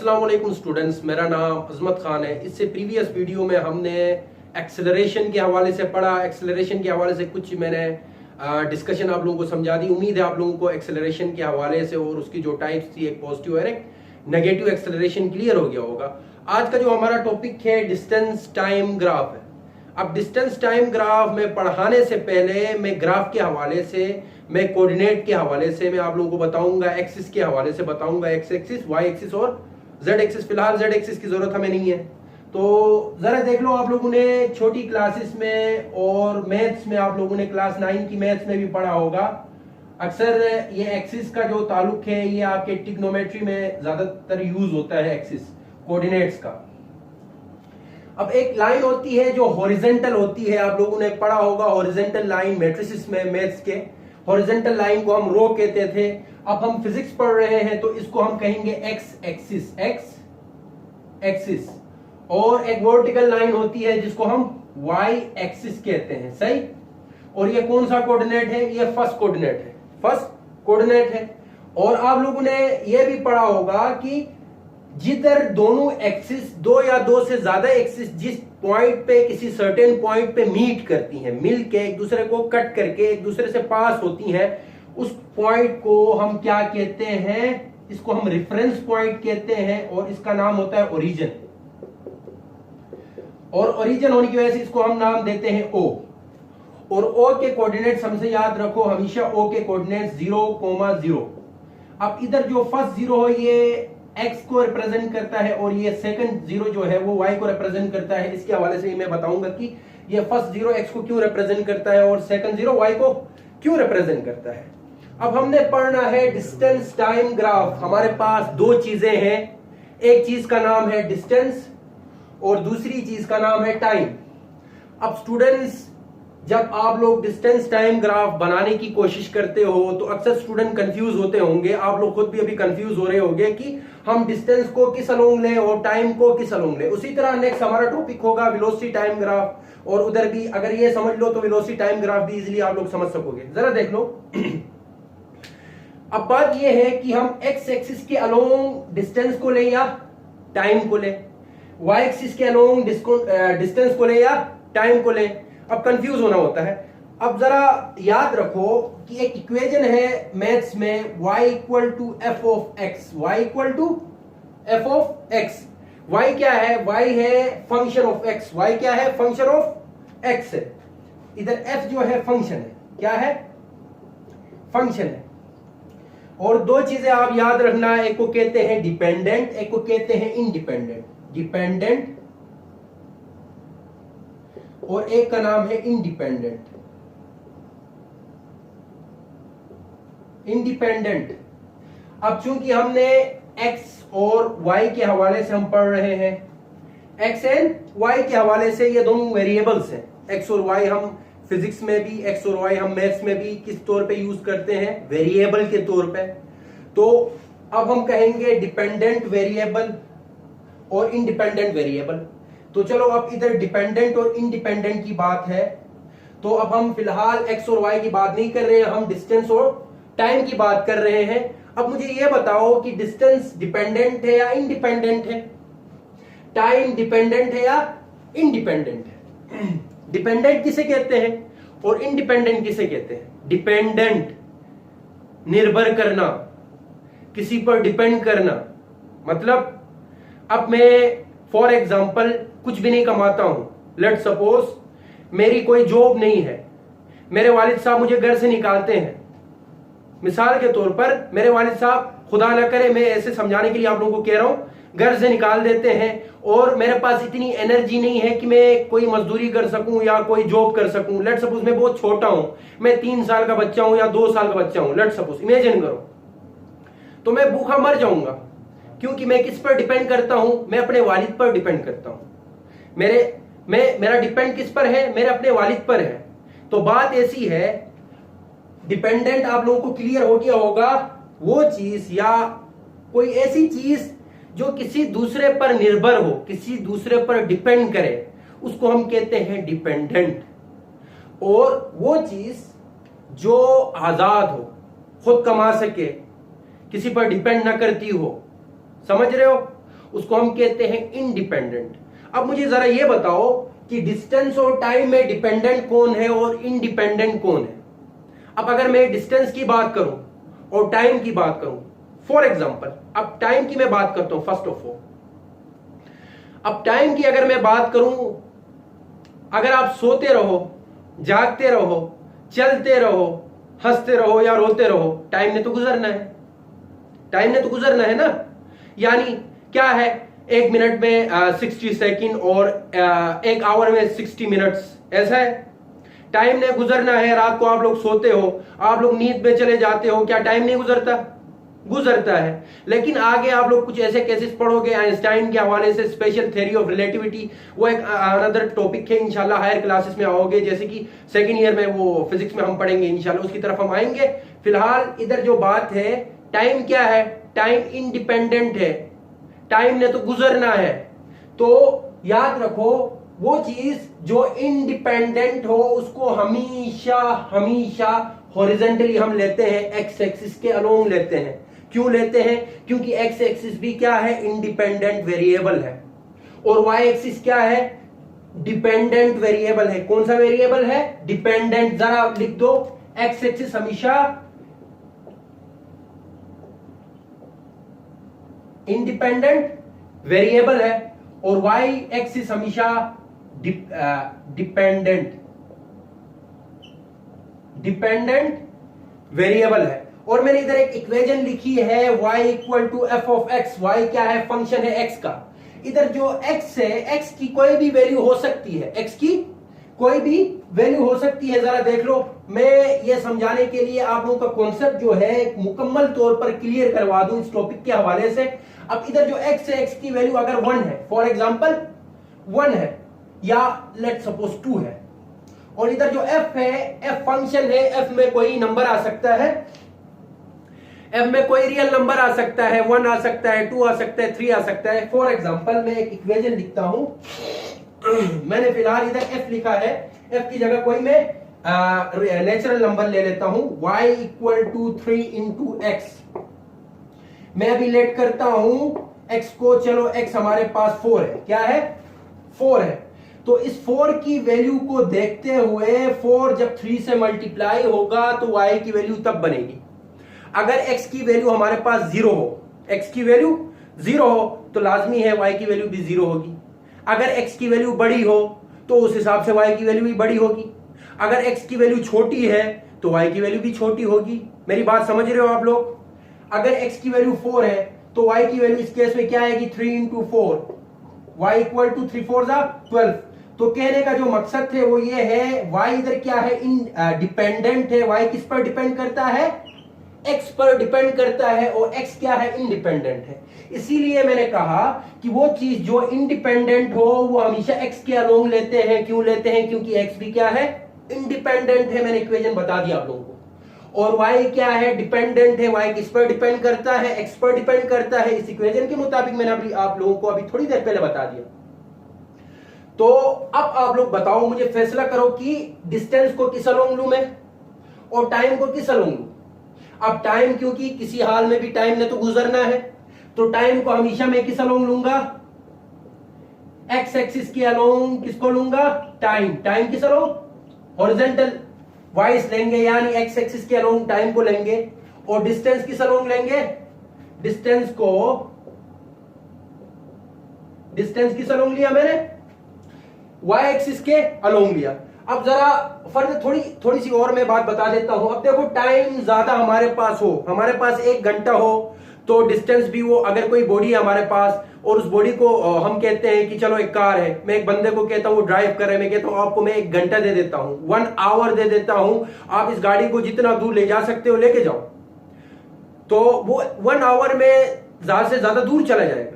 अस्सलाम वालेकुम स्टूडेंट्स, मेरा नाम अजमत खान है। इससे प्रीवियस वीडियो में हमने एक्सेलरेशन के हवाले से पढ़ा। एक्सेलरेशन के हवाले से कुछ मैंने डिस्कशन आप लोगों को समझा दी। उम्मीद है आप लोगों को एक्सेलरेशन के हवाले से और उसकी जो टाइप्स थी, एक पॉजिटिव और एक नेगेटिव एक्सेलरेशन, क्लियर हो गया होगा। आज का जो हमारा टॉपिक है डिस्टेंस टाइम ग्राफ है। अब डिस्टेंस टाइम ग्राफ में पढ़ाने से पहले मैं ग्राफ के हवाले से, मैं कोऑर्डिनेट के हवाले से मैं आप लोगों को बताऊंगा, एक्सिस के हवाले से बताऊंगा, एक्स एक्सिस, वाई एक्सिस और जेड एक्सिस। फिलहाल जेड एक्सिस की जरूरत हमें नहीं है, तो जरा देख लो। आप लोगों ने छोटी क्लासेस में और मैथ्स में, आप लोगों ने क्लास 9 की मैथ्स में भी पढ़ा होगा। अक्सर ये एक्सिस का जो ताल्लुक है ये आपके ट्रिग्नोमेट्री में ज्यादातर यूज होता है, एक्सिस कोऑर्डिनेट्स का। अब एक लाइन होती है जो हॉरिजेंटल होती है, आप लोगों ने पढ़ा होगा हॉरिजेंटल लाइन मैट्रिसेस में, मैथ्स के। हॉरिजेंटल लाइन को हम रो कहते थे। अब हम फिजिक्स पढ़ रहे हैं तो इसको हम कहेंगे एक्स एक्सिस, एक्स एक्सिस। और एक वर्टिकल लाइन होती है जिसको हम वाई एक्सिस कहते हैं, सही। और ये कौन सा कोऑर्डिनेट है? ये फर्स्ट कोऑर्डिनेट है, फर्स्ट कोऑर्डिनेट है। और आप लोगों ने यह भी पढ़ा होगा कि जिधर दोनों एक्सिस, दो या दो से ज्यादा एक्सिस जिस पॉइंट पे, किसी सर्टेन पॉइंट पे मीट करती हैं, मिल के एक दूसरे को कट करके एक दूसरे से पास होती हैं, उस पॉइंट को हम क्या कहते हैं? इसको हम रेफरेंस पॉइंट कहते हैं और इसका नाम होता है ओरिजिन। और ओरिजिन होने की वजह से इसको हम नाम देते हैं ओ। और ओ के कोऑर्डिनेट्स हमसे याद रखो, हमेशा ओ के कोऑर्डिनेट्स 0,0। अब इधर जो फर्स्ट 0 हो ये x को रिप्रेजेंट करता है और ये सेकंड 0 जो है वो y को रिप्रेजेंट करता है। इसके हवाले से मैं बताऊंगा कि ये फर्स्ट 0 x को क्यों रिप्रेजेंट करता है और सेकंड 0 y को क्यों रिप्रेजेंट करता है। अब हमने पढ़ना है डिस्टेंस टाइम ग्राफ। हमारे पास दो चीजें हैं, एक चीज का नाम है डिस्टेंस और दूसरी चीज का नाम है टाइम। अब स्टूडेंट्स, जब आप लोग डिस्टेंस टाइम ग्राफ बनाने की कोशिश करते हो तो अक्सर स्टूडेंट कंफ्यूज होते होंगे। आप लोग खुद भी अभी कंफ्यूज हो रहे होंगे कि हम डिस्टेंस को किस अलोंग लें और टाइम को किस अलोंग लें। उसी तरह नेक्स्ट हमारा टॉपिक होगा वेलोसिटी टाइम ग्राफ, और उधर भी अगर ये समझ लो तो वेलोसिटी टाइम ग्राफ भी इजीली आप लोग समझ सकोगे। जरा देख लो। अब बात ये है कि हम एक्स एक्सिस के अलोंग डिस्टेंस को लें या टाइम को लें, वाई एक्सिस के अलोंग डिस्टेंस को लें या टाइम को लें। अब कंफ्यूज होना होता है। अब जरा याद रखो कि एक इक्वेशन है मैथ्स में, y equal to F of X, y equal to F of X. y क्या है? y है फंक्शन ऑफ x, y क्या है? फंक्शन ऑफ x है। इधर f जो है फंक्शन है, क्या है? फंक्शन है। और दो चीजें आप याद रखना, एक को कहते हैं डिपेंडेंट, एक को कहते हैं इंडिपेंडेंट। डिपेंडेंट और एक का नाम है इंडिपेंडेंट। इंडिपेंडेंट। अब चूंकि हमने x और y के हवाले से हम पढ़ रहे हैं, x एंड y के हवाले से, ये दोनों वेरिएबल्स हैं। x और y हम फिजिक्स में भी, x और y हम मैथ्स में भी किस तौर पे यूज करते हैं? वेरिएबल के तौर पे। तो अब हम कहेंगे डिपेंडेंट वेरिएबल और इंडिपेंडेंट वेरिएबल। तो चलो, अब इधर डिपेंडेंट और इंडिपेंडेंट की बात है, तो अब हम फिलहाल x और y की बात नहीं कर रहे हैं, हम डिस्टेंस और टाइम की बात कर रहे हैं। अब मुझे यह बताओ कि डिस्टेंस डिपेंडेंट है या इंडिपेंडेंट है? टाइम डिपेंडेंट है या इंडिपेंडेंट है? डिपेंडेंट किसे कहते हैं और इंडिपेंडेंट किसे कहते हैं? डिपेंडेंट निर्भर करना, किसी पर डिपेंड करना। मतलब अब मैं फॉर एग्जाम्पल कुछ भी नहीं कमाता हूं, लेट सपोज मेरी कोई जॉब नहीं है, मेरे वालिद साहब मुझे घर से निकालते हैं। मिसाल के तौर पर मेरे वालिद साहब, खुदा ना करे, मैं ऐसे समझाने के लिए आप लोगों को कह रहा हूं, घर से निकाल देते हैं और मेरे पास इतनी एनर्जी नहीं है कि मैं कोई मजदूरी कर सकूं या कोई जॉब कर सकूं। लेट सपोज मैं बहुत छोटा हूं, मैं 3 साल का बच्चा हूं या 2 साल का बच्चा हूं, लेट सपोज, इमेजिन करो। तो मैं भूखा मर जाऊंगा, क्योंकि मैं किस पर डिपेंड करता हूं? मैं अपने वालिद पर डिपेंड करता हूं। मेरा डिपेंड किस पर है? मेरे अपने वालिद पर है। तो बात ऐसी है, डिपेंडेंट आप लोगों को क्लियर हो गया होगा, वो चीज या कोई ऐसी चीज जो किसी दूसरे पर निर्भर हो, किसी दूसरे पर डिपेंड करे, उसको हम कहते हैं डिपेंडेंट। और वो चीज जो आजाद हो, खुद कमा सके, किसी पर डिपेंड ना करती हो, समझ रहे हो? उसको हम कहते हैं इंडिपेंडेंट। अब मुझे जरा ये बताओ कि डिस्टेंस और टाइम में डिपेंडेंट कौन है और इंडिपेंडेंट कौन है। अब अगर मैं डिस्टेंस की बात करूं और टाइम की बात करूं, फॉर एग्जांपल अब टाइम की मैं बात करता हूं फर्स्ट ऑफ ऑल। अब टाइम की अगर मैं बात करूं, अगर आप सोते रहो, जागते रहो, चलते रहो, हंसते रहो या रोते रहो, टाइम ने तो गुजरना है, टाइम ने तो गुजरना है ना। यानी क्या है, एक मिनट में 60 सेकेंड और एक आवर में 60 मिनट्स, ऐसा है। टाइम ने गुजरना है। रात को आप लोग सोते हो, आप लोग नींद में चले जाते हो, क्या टाइम नहीं गुजरता? गुजरता है। लेकिन आगे आप लोग कुछ ऐसे केसेस पढ़ोगे आइंस्टाइन के हवाले से, स्पेशल थ्योरी ऑफ रिलेटिविटी, वो एक अनदर टॉपिक है, इंशाल्लाह हायर क्लासेस में आओगे, जैसे कि सेकंड ईयर में वो फिजिक्स में हम पढ़ेंगे, इंशाल्लाह उसकी तरफ हम आएंगे। फिलहाल इधर जो बात है, टाइम क्या है? टाइम इंडिपेंडेंट है, टाइम ने तो गुजरना है। तो याद रखो, वो चीज जो इंडिपेंडेंट हो उसको हमेशा हमेशा हॉरिजॉन्टली हम लेते हैं, एक्स एक्सिस के अलोंग लेते हैं। क्यों लेते हैं? क्योंकि एक्स एक्सिस भी क्या है? इंडिपेंडेंट वेरिएबल है। और वाई एक्सिस क्या है? डिपेंडेंट वेरिएबल है। कौन सा वेरिएबल है? डिपेंडेंट। जरा लिख दो, एक्स एक्सिस हमेशा इंडिपेंडेंट वेरिएबल है और वाई एक्सिस हमेशा डिपेंडेंट वेरिएबल है। और मैंने इधर एक इक्वेशन लिखी है, y equal to F of X. y क्या है? फंक्शन है x का। इधर जो x है, x की कोई भी वैल्यू हो सकती है, x की कोई भी वैल्यू हो सकती है। जरा देख लो, मैं ये समझाने के लिए आप लोगों का कॉन्सेप्ट जो है मुकम्मल तौर पर क्लियर करवा दूं इस टॉपिक के हवाले से। अब इधर जो x है, x की वैल्यू अगर 1 है, फॉर एग्जांपल 1 है, या लेट सपोज 2 है, और इधर जो f है, f फंक्शन है, f में कोई नंबर आ सकता है, f में कोई रियल नंबर आ सकता है, 1 आ सकता है, 2 आ सकता है, 3 आ सकता है। फॉर एग्जांपल मैं एक इक्वेशन लिखता हूं, मैंने फिलहाल इधर f लिखा है, f की जगह कोई मैं नेचुरल नंबर ले लेता हूं, y equal to 3 into X. मैं अभी लेट करता हूं x को, चलो x हमारे पास 4 है, क्या है? 4 है। तो इस 4 की वैल्यू को देखते हुए 4 जब 3 से मल्टीप्लाई होगा तो y की वैल्यू तब बनेगी अगर x की वैल्यू हमारे पास 0 हो। x की वैल्यू 0 हो तो लाजमी है y की वैल्यू भी 0 होगी। अगर x की वैल्यू बड़ी हो तो उस हिसाब से y की वैल्यू भी बड़ी होगी। अगर x की वैल्यू छोटी है तो y की वैल्यू भी छोटी होगी। मेरी बात समझ रहे हो आप लोग? अगर x की वैल्यू 4 है तो y की वैल्यू इस केस में क्या आएगी? 3 इंटू 4, y इक्वल टू 3 4 12। तो कहने का जो मकसद है वो ये है, y इधर क्या है? डिपेंडेंट है। y किस पर डिपेंड करता है? x पर डिपेंड करता है, और x क्या है? इंडिपेंडेंट है। इसीलिए मैंने कहा कि वो चीज जो इंडिपेंडेंट हो वो हमेशा x के अलोंग लेते हैं। क्यों लेते हैं? क्योंकि x भी क्या है? इंडिपेंडेंट है। मैंने इक्वेशन बता दिया आप लोगों को। और y क्या है? डिपेंडेंट है। y किस पर डिपेंड करता है? x पर डिपेंड करता है। इस इक्वेशन के मुताबिक मैंने अभी आप लोगों को अभी थोड़ी देर पहले बता दिया। तो अब आप लोग बताओ, मुझे फैसला करो कि डिस्टेंस को किस अलोंग लूं मैं और टाइम को किस अलोंग लूं। अब टाइम, क्योंकि किसी हाल में भी टाइम ने तो गुजरना है, तो टाइम को हमेशा मैं किस अलोंग लूंगा? एक्स एक्सिस के अलोंग। किसको लूंगा? टाइम। टाइम किस अलोंग? हॉरिजॉन्टल वाइज लेंगे, यानी एक्स एक्सिस के अलोंग टाइम को लेंगे। और डिस्टेंस किस अलोंग लेंगे? डिस्टेंस किस अलोंग लिया मैंने? वाई एक्सिस के अलोंग लिया। अब जरा फर्क थोड़ी सी और मैं बात बता देता हूं। अब देखो, टाइम ज्यादा हमारे पास हो, हमारे पास 1 घंटा हो, तो डिस्टेंस भी वो, अगर कोई बॉडी है हमारे पास और उस बॉडी को हम कहते हैं कि चलो एक कार है, मैं एक बंदे को कहता हूं वो ड्राइव कर रहे हैं, मैं कहता हूं आपको मैं 1 घंटा दे देता हूं, 1 आवर दे देता हूं, आप इस गाड़ी को जितना दूर ले जा सकते हो लेके जाओ। तो वो 1 आवर में ज्यादा से ज्यादा दूर चला जाएगा।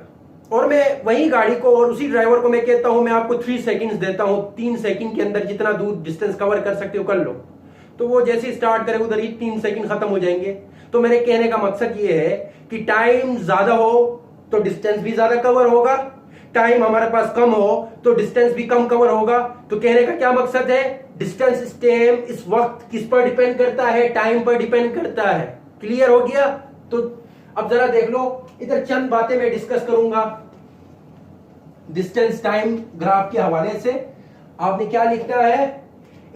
और मैं वही गाड़ी को और उसी ड्राइवर को मैं कहता हूं मैं आपको 3 सेकंड्स देता हूं, 3 सेकंड के अंदर जितना दूर डिस्टेंस कवर कर सकते हो कर लो। तो वो जैसे ही स्टार्ट करे उधर ही 3 सेकंड खत्म हो जाएंगे। तो मेरे कहने का मकसद ये है कि टाइम ज्यादा हो तो डिस्टेंस भी ज्यादा कवर होगा, टाइम हमारे पास कम हो तो डिस्टेंस भी कम कवर होगा। तो कहने का क्या मकसद है? डिस्टेंस इस टाइम, इस वक्त किस पर डिपेंड करता है? टाइम पर डिपेंड करता है। क्लियर हो गया? तो अब जरा देख लो, इधर चंद बातें मैं डिस्कस करूंगा। डिस्टेंस टाइम ग्राफ के हवाले से आपने क्या लिखना है,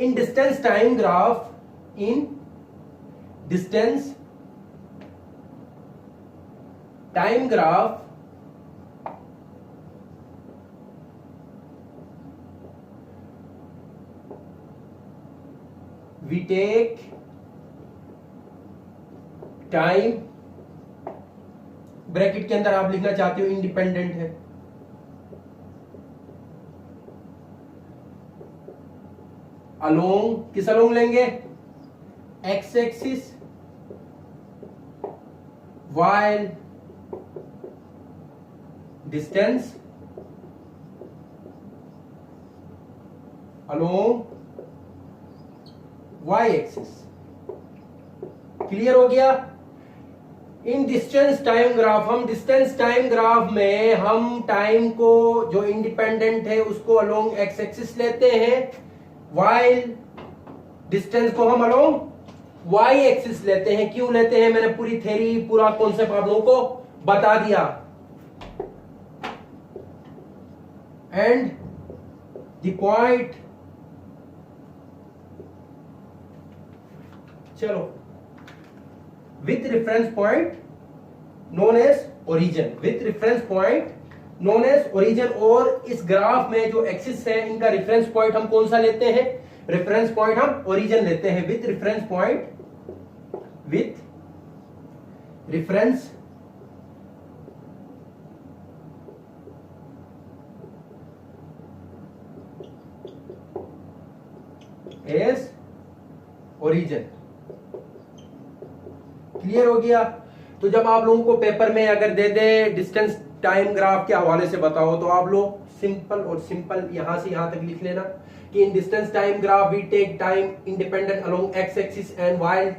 in distance time graph, in distance time graph we take time, bracket के अंदर आप लिखना चाहते हो इंडिपेंडेंट है, अलोंग, किस अलोंग लेंगे, x axis, while distance along y axis. Clear हो गया। इन डिस्टेंस टाइम ग्राफ, हम डिस्टेंस टाइम ग्राफ में हम टाइम को जो इंडिपेंडेंट है उसको अलोंग एक्स एक्सिस लेते हैं, वाइल डिस्टेंस को हम अलोंग वाई एक्सिस लेते हैं। क्यों लेते हैं, मैंने पूरी थ्योरी, पूरा कॉन्सेप्ट आप लोगों को बता दिया। एंड द पॉइंट, चलो, with reference point known as origin, with reference point known as origin। और इस ग्राफ में जो एक्सिस है इनका रेफरेंस पॉइंट हम कौन सा लेते हैं, रेफरेंस पॉइंट हम ओरिजिन लेते हैं। With reference point, with reference as origin. Clear हो गया। तो जब आप लोगों को पेपर में अगर दे दे डिस्टेंस टाइम ग्राफ के हवाले से बताओ तो आप लोग सिंपल और सिंपल यहां से यहां तक लिख लेना कि in distance time graph we take time independent along X axis and Y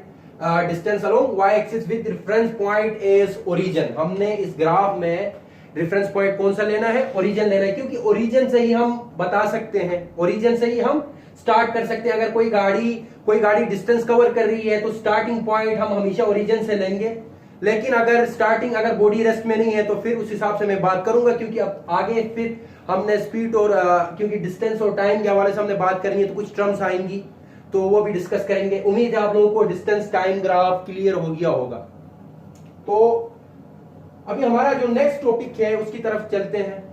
distance along Y axis with reference point as origin. हमने इस ग्राफ में रेफरेंस पॉइंट कौन सा लेना है, ओरिजिन लेना है, क्योंकि ओरिजिन से ही हम बता सकते हैं, ओरिजिन से ही हम स्टार्ट कर सकते हैं। अगर कोई गाड़ी डिस्टेंस कवर कर रही है तो स्टार्टिंग पॉइंट हम हमेशा ओरिजिन से लेंगे। लेकिन अगर बॉडी रेस्ट में नहीं है तो फिर उस हिसाब से मैं बात करूंगा, क्योंकि अब आगे फिर हमने स्पीड और क्योंकि डिस्टेंस और टाइम के हवाले से हमने बात करनी है तो कुछ टर्म्स आएंगी तो वो भी डिस्कस करेंगे। उम्मीद है आप लोगों को डिस्टेंस टाइम ग्राफ क्लियर हो गया होगा। तो अभी हमारा जो नेक्स्ट टॉपिक है उसकी तरफ चलते हैं।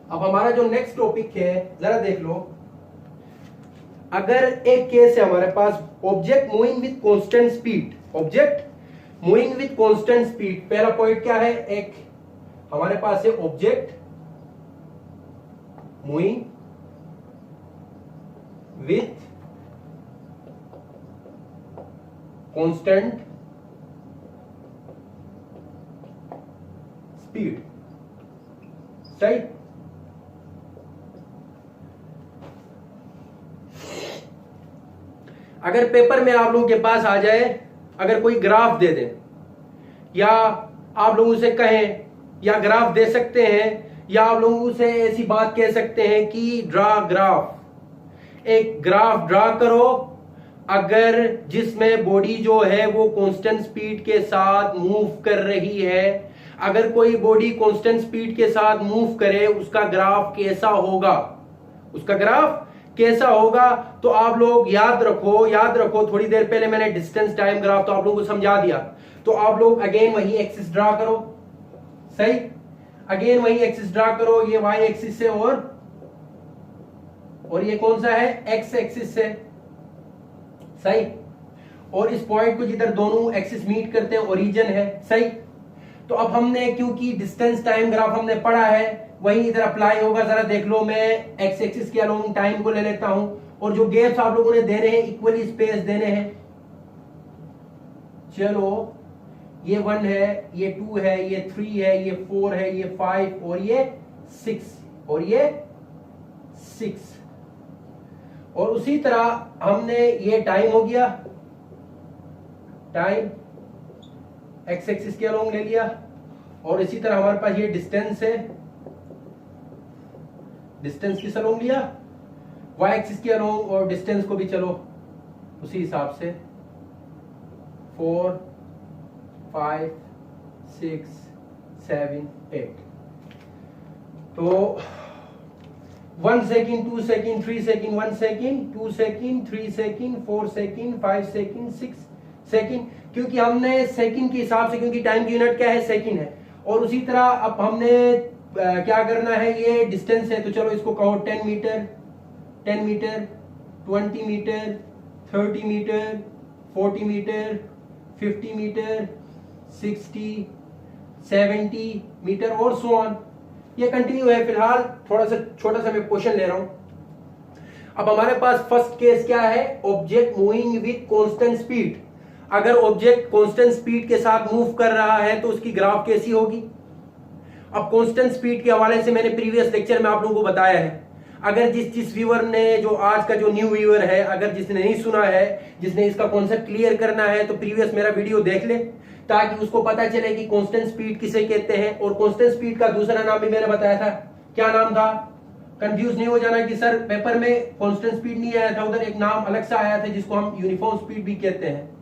अब हमारा जो नेक्स्ट टॉपिक है जरा देख लो। अगर एक केस है हमारे पास, object moving with constant speed, object moving with constant speed. पहला पॉइंट क्या है, एक हमारे पास है object moving with constant speed, सही। अगर पेपर में आप लोगों के पास आ जाए, अगर कोई ग्राफ दे दे या आप लोगों से कहें, या ग्राफ दे सकते हैं, या आप लोगों से ऐसी बात कह सकते हैं कि ड्रा ग्राफ, एक ग्राफ ड्रा करो अगर जिसमें बॉडी जो है वो कांस्टेंट स्पीड के साथ मूव कर रही है। अगर कोई बॉडी कांस्टेंट स्पीड के साथ मूव करे उसका ग्राफ कैसा होगा, उसका ग्राफ कैसा होगा। तो आप लोग याद रखो, थोड़ी देर पहले मैंने डिस्टेंस टाइम ग्राफ तो आप लोगों को समझा दिया। तो आप लोग अगेन वही एक्सिस ड्रा करो, सही, अगेन वही एक्सिस ड्रा करो। ये वाई एक्सिस है और ये कौन सा है, एक्स एक्सिस है, सही। और इस पॉइंट को जिधर दोनों एक्सिस मीट करते हैं ओरिजिन है, सही। तो अब हमने, क्योंकि डिस्टेंस टाइम ग्राफ हमने पढ़ा है, वही इधर अप्लाई होगा। जरा देख लो, मैं एक्स एक्सिस के अलोंग टाइम को ले लेता हूं और जो गैप्स आप लोगों ने देने हैं इक्वली स्पेस देने हैं। चलो, ये 1 है, ये 2 है, ये 3 है, ये 4 है, ये 5 और ये 6 और ये 6। और उसी तरह हमने ये टाइम हो गया, टाइम एक्स एक्सिस के अलोंग ले लिया। और इसी तरह हमारे पास ये डिस्टेंस है, डिस्टेंस किस अलोंग लिया, वाई एक्सिस के अलोंग। और डिस्टेंस को भी चलो उसी हिसाब से 4 5 6 7 8। तो 1 second, 2 second, 3 second, 1 second, 2 second, 3 second, 4 second, 5 second, 6 second, क्योंकि हमने सेकेंड के हिसाब से, क्योंकि टाइम की यूनिट क्या है, सेकेंड है। और उसी तरह अब हमने क्या करना है, ये डिस्टेंस है, तो चलो इसको कहो 10 metre, 10 metre, 20 metre, 30 metre, 40 metre, 50 metre, 60, 70 metre और सो ऑन। ये कंटिन्यू है। फिलहाल थोड़ा सा छोटा सा मैं क्वेश्चन ले रहा हूं। अब हमारे पास फर्स्ट केस क्या है, object moving with constant speed. अगर ऑब्जेक्ट कांस्टेंट स्पीड के साथ मूव कर रहा है तो उसकी ग्राफ कैसी होगी। अब कांस्टेंट स्पीड के हवाले से मैंने प्रीवियस लेक्चर में आप लोगों को बताया है। अगर जिस व्यूअर ने, जो आज का जो न्यू व्यूअर है, अगर जिसने नहीं सुना है, जिसने इसका कॉन्सेप्ट क्लियर करना है, तो प्रीवियस मेरा वीडियो देख ले, ताकि उसको पता चले कि कांस्टेंट स्पीड किसे कहते हैं। और कांस्टेंट स्पीड का दूसरा नाम भी मैंने बताया था, क्या नाम था, कंफ्यूज नहीं हो जाना कि सर पेपर में कांस्टेंट स्पीड नहीं आया था, उधर एक नाम अलग सा आया था जिसको हम यूनिफॉर्म स्पीड भी कहते हैं।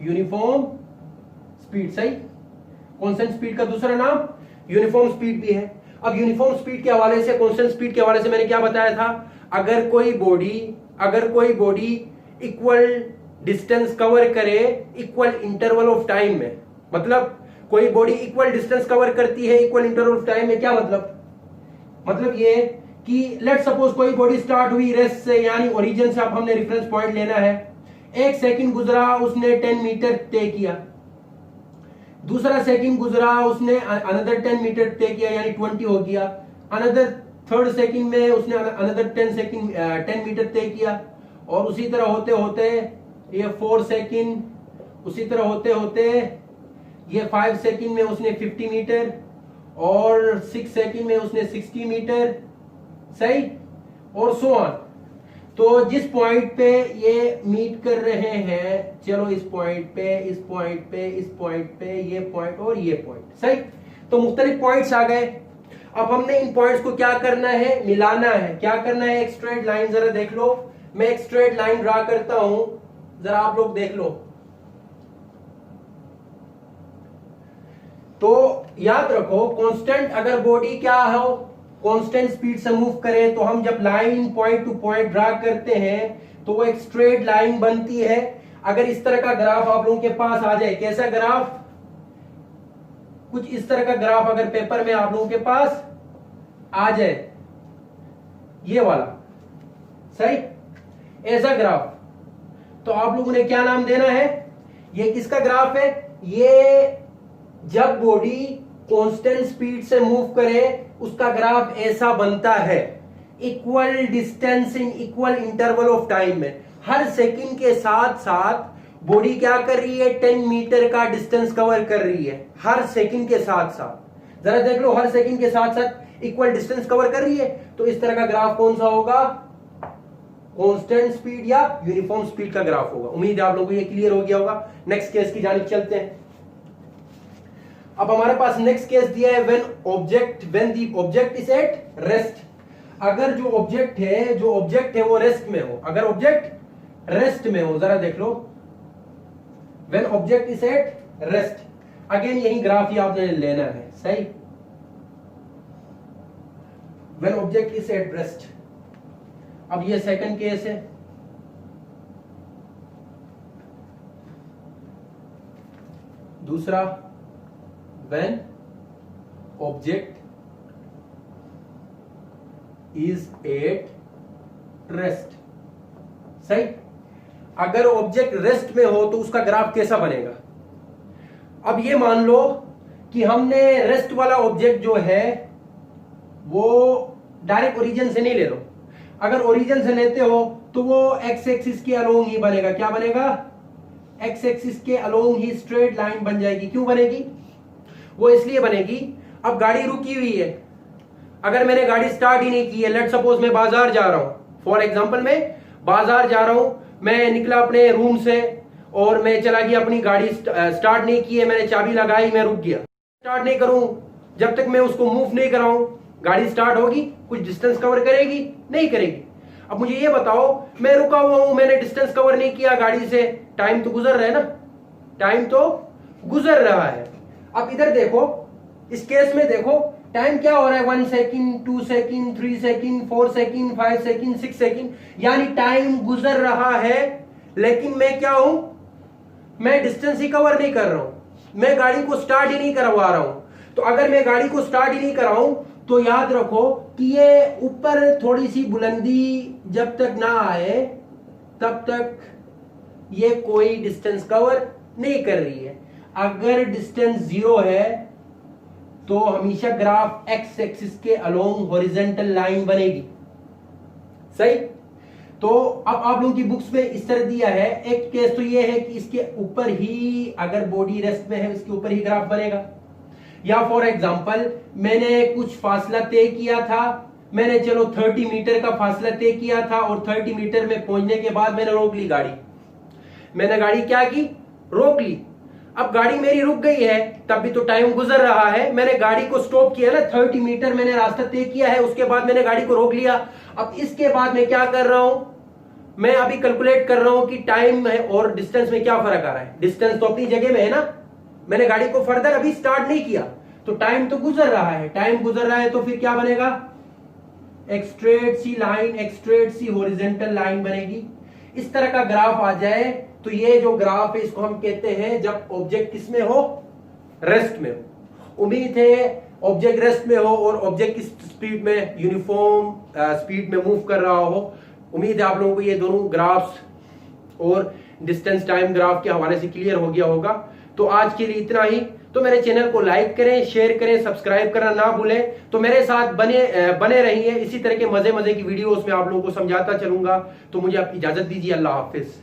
यूनिफॉर्म स्पीड, सही। कांस्टेंट स्पीड का दूसरा नाम यूनिफॉर्म स्पीड भी है। अब यूनिफॉर्म स्पीड के हवाले से, कांस्टेंट स्पीड के हवाले से मैंने क्या बताया था, अगर कोई बॉडी इक्वल डिस्टेंस कवर करे इक्वल इंटरवल ऑफ टाइम में, मतलब कोई बॉडी इक्वल डिस्टेंस कवर करती है इक्वल इंटरवल ऑफ टाइम में, क्या मतलब ये कि लेट सपोज कोई बॉडी स्टार्ट हुई रेस्ट से, यानी ओरिजिन से, अब हमने रेफरेंस पॉइंट लेना है, 1 सेकंड गुजरा, उसने 10 मीटर तय किया, दूसरा सेकंड गुजरा, उसने अनदर 10 मीटर तय किया, यानी 20 हो गया, अनदर थर्ड सेकंड में उसने अनदर 10 मीटर तय किया, और उसी तरह होते होते ये 4 सेकंड, उसी तरह होते होते ये 5 सेकंड में उसने 50 मीटर, और 6 सेकंड में उसने 60 मीटर, सही, और सो ऑन। तो जिस पॉइंट पे ये मीट कर रहे हैं, चलो इस पॉइंट पे, इस पॉइंट पे, इस पॉइंट पे, ये पॉइंट और ये पॉइंट, सही। तो मुख्तलिफ पॉइंट्स आ गए। अब हमने इन पॉइंट्स को क्या करना है, मिलाना है। क्या करना है, एक स्ट्रेट लाइन, जरा देख लो, मैं एक स्ट्रेट लाइन ड्रा करता हूं, जरा आप लोग देख लो। तो याद रखो, कांस्टेंट अगर बॉडी क्या हो, कांस्टेंट स्पीड से मूव करे, तो हम जब line point two point draw करते हैं तो वो एक स्ट्रेट लाइन बनती है। अगर इस तरह का ग्राफ आप लोगों के पास आ जाए, कैसा ग्राफ, कुछ इस तरह का ग्राफ अगर पेपर में आप लोगों के पास आ जाए, ये वाला, सही, ऐसा ग्राफ, तो आप लोगों ने क्या नाम देना है, ये किसका ग्राफ है, ये जब बॉडी कांस्टेंट स्पीड से मूव करे उसका ग्राफ ऐसा बनता है, equal distance in equal interval of time में। हर सेकंड के साथ साथ बॉडी क्या कर रही है, 10 मीटर का डिस्टेंस कवर कर रही है, हर सेकंड के साथ साथ। जरा देख लो, हर सेकंड के साथ साथ इक्वल डिस्टेंस कवर कर रही है, तो इस तरह का ग्राफ कौन सा होगा, कांस्टेंट स्पीड या यूनिफॉर्म स्पीड का ग्राफ होगा। उम्मीद है आप लोगों को ये क्लियर हो गया होगा। नेक्स्ट केस की जानिब चलते हैं। अब हमारे पास नेक्स्ट केस दिया है, when the object is at rest. अगर जो ऑब्जेक्ट है वो रेस्ट में हो, अगर ऑब्जेक्ट रेस्ट में हो, जरा देख लो, when object is at rest, again यही ग्राफ ही आपने लेना है, सही, when object is at rest. अब ये सेकंड केस है। दूसरा, when object is at rest, सही। अगर ऑब्जेक्ट रेस्ट में हो तो उसका ग्राफ कैसा बनेगा। अब ये मान लो कि हमने रेस्ट वाला ऑब्जेक्ट जो है वो डायरेक्ट ओरिजिन से नहीं ले लो, अगर ओरिजिन से लेते हो तो वो एक्स एक्सिस के अलोंग ही बनेगा। क्या बनेगा, एक्स एक्सिस के अलोंग ही स्ट्रेट लाइन बन जाएगी। क्यों बनेगी, वो इसलिए बनेगी, अब गाड़ी रुकी हुई है, अगर मैंने गाड़ी स्टार्ट ही नहीं की है, लेट सपोज मैं बाजार जा रहा हूं, फॉर एग्जांपल मैं बाजार जा रहा हूं, मैं निकला अपने रूम से और मैं चला गया, अपनी गाड़ी स्टार्ट नहीं की है, मैंने चाबी लगाई, मैं रुक गया, स्टार्ट नहीं करूं, जब तक मैं उसको मूव नहीं कराऊं गाड़ी स्टार्ट होगी, कुछ डिस्टेंस कवर करेगी, नहीं करेगी। अब मुझे ये बताओ, मैं रुका हुआ हूं, मैंने डिस्टेंस कवर नहीं किया गाड़ी से, टाइम तो गुजर रहा है ना, टाइम तो गुजर रहा है। अब इधर देखो, इस केस में देखो टाइम क्या हो रहा है, 1 second, 2 second, 3 second, 4 second, 5 second, 6 second, यानी टाइम गुजर रहा है, लेकिन मैं क्या हूं, मैं डिस्टेंस ही कवर नहीं कर रहा हूं, मैं गाड़ी को स्टार्ट ही नहीं करवा रहा हूं। तो अगर मैं गाड़ी को स्टार्ट ही नहीं कराऊं तो याद रखो कि ये ऊपर थोड़ी सी बुलंदी जब तक ना आए तब तक ये कोई डिस्टेंस कवर नहीं कर रही है। अगर डिस्टेंस 0 है तो हमेशा ग्राफ एक्स एक्सिस के अलोंग हॉरिजॉन्टल लाइन बनेगी, सही। तो अब आप लोगों की बुक्स में इस तरह दिया है, एक केस तो ये है कि इसके ऊपर ही अगर बॉडी रेस्ट में है इसके ऊपर ही ग्राफ बनेगा, या फॉर एग्जांपल मैंने कुछ फासला तय किया था, मैंने चलो 30 मीटर का फासला तय किया था और 30 मीटर में पहुंचने के बाद मैंने रोक ली गाड़ी, मैंने गाड़ी क्या की, रोक ली। अब गाड़ी मेरी रुक गई है, तब भी तो टाइम गुजर रहा है, मैंने गाड़ी को स्टॉप किया ना, 30 मीटर मैंने रास्ता तय किया है, उसके बाद मैंने गाड़ी को रोक लिया। अब इसके बाद मैं क्या कर रहा हूं, मैं अभी कैलकुलेट कर रहा हूं कि टाइम है और डिस्टेंस में क्या फर्क आ रहा है। डिस्टेंस तो अपनी जगह में है ना, मैंने गाड़ी को फर्दर अभी स्टार्ट नहीं किया, तो टाइम तो गुजर रहा है, टाइम गुजर रहा है तो फिर क्या बनेगा, एक स्ट्रेट सी लाइन, एक स्ट्रेट सी हॉरिजॉन्टल लाइन बनेगी। इस तरह का ग्राफ आ जाए तो ये जो ग्राफ है इसको हम कहते हैं जब ऑब्जेक्ट किसमें हो, रेस्ट में हो। उम्मीद है ऑब्जेक्ट रेस्ट में हो और ऑब्जेक्ट किस स्पीड में, यूनिफॉर्म स्पीड में मूव कर रहा हो। उम्मीद है आप लोगों को ये दोनों ग्राफ्स और डिस्टेंस टाइम ग्राफ के हवाले से क्लियर हो गया होगा। तो आज के लिए इतना ही। तो मेरे चैनल को लाइक करें, शेयर करें, सब्सक्राइब करना ना भूलें। तो मेरे साथ बने रहिए, इसी तरह के मजे मजे की वीडियोस में आप लोगों को समझाता चलूंगा। तो मुझे आप इजाजत दीजिए, अल्लाह हाफिज।